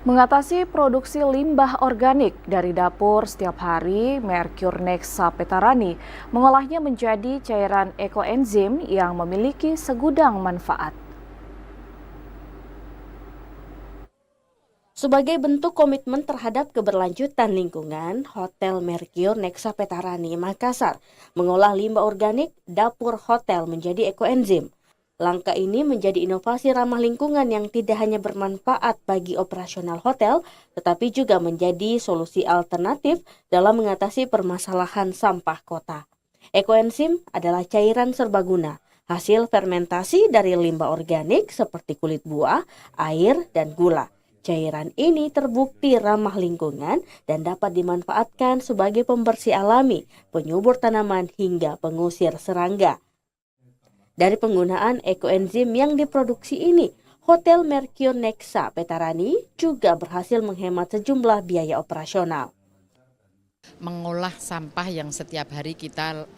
Mengatasi produksi limbah organik dari dapur setiap hari, Mercurnexa petarani mengolahnya menjadi cairan ekoenzim yang memiliki segudang manfaat. Sebagai bentuk komitmen terhadap keberlanjutan lingkungan, Hotel Mercurnexa Petarani Makassar mengolah limbah organik dapur hotel menjadi ekoenzim. Langkah ini menjadi inovasi ramah lingkungan yang tidak hanya bermanfaat bagi operasional hotel, tetapi juga menjadi solusi alternatif dalam mengatasi permasalahan sampah kota. Ekoenzim adalah cairan serbaguna, hasil fermentasi dari limbah organik seperti kulit buah, air, dan gula. Cairan ini terbukti ramah lingkungan dan dapat dimanfaatkan sebagai pembersih alami, penyubur tanaman, hingga pengusir serangga. Dari penggunaan ekoenzim yang diproduksi ini, Hotel Mercurnexa Petarani juga berhasil menghemat sejumlah biaya operasional. Mengolah sampah yang setiap hari kita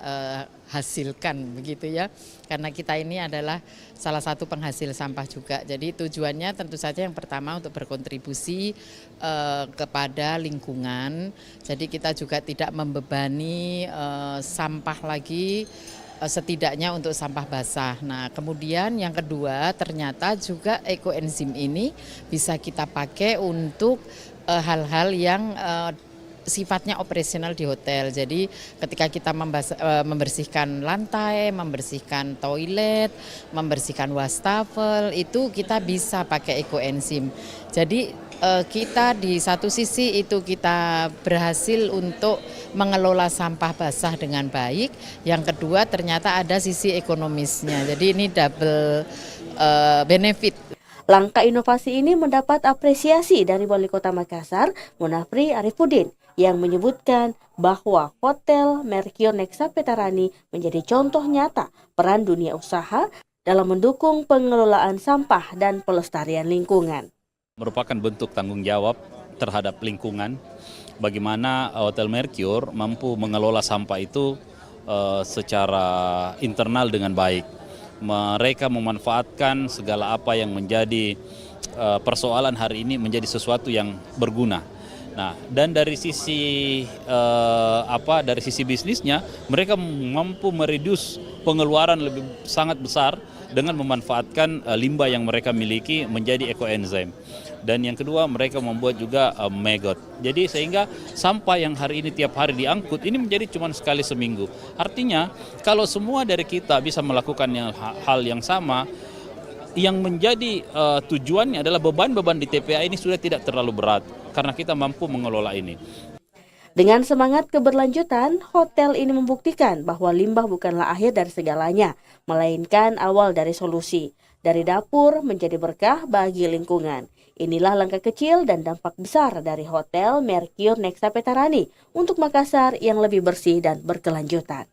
hasilkan begitu ya, karena kita ini adalah salah satu penghasil sampah juga. Jadi tujuannya tentu saja yang pertama untuk berkontribusi kepada lingkungan. Jadi kita juga tidak membebani sampah lagi, setidaknya untuk sampah basah. Nah, kemudian yang kedua ternyata juga ekoenzim ini bisa kita pakai untuk hal-hal yang sifatnya operasional di hotel. Jadi ketika kita membersihkan lantai, membersihkan toilet, membersihkan wastafel, itu kita bisa pakai ekoenzim. Jadi kita di satu sisi itu kita berhasil untuk mengelola sampah basah dengan baik. Yang kedua ternyata ada sisi ekonomisnya. Jadi ini double benefit. Langkah inovasi ini mendapat apresiasi dari Wali Kota Makassar, Munafri Arifudin, yang menyebutkan bahwa Hotel Mercurnexa Petarani menjadi contoh nyata peran dunia usaha dalam mendukung pengelolaan sampah dan pelestarian lingkungan. Merupakan bentuk tanggung jawab terhadap lingkungan, bagaimana Hotel Mercure mampu mengelola sampah itu secara internal dengan baik. Mereka memanfaatkan segala apa yang menjadi persoalan hari ini menjadi sesuatu yang berguna. Nah, dan dari sisi dari sisi bisnisnya, mereka mampu mereduce pengeluaran lebih sangat besar dengan memanfaatkan limbah yang mereka miliki menjadi ekoenzim. Dan yang kedua, mereka membuat juga maggot. Jadi sehingga sampah yang hari ini tiap hari diangkut ini menjadi cuma sekali seminggu. Artinya kalau semua dari kita bisa melakukan hal yang sama, yang menjadi tujuannya adalah beban-beban di TPA ini sudah tidak terlalu berat karena kita mampu mengelola ini. Dengan semangat keberlanjutan, hotel ini membuktikan bahwa limbah bukanlah akhir dari segalanya, melainkan awal dari solusi. Dari dapur menjadi berkah bagi lingkungan. Inilah langkah kecil dan dampak besar dari Hotel Mercurnexa Petarani untuk Makassar yang lebih bersih dan berkelanjutan.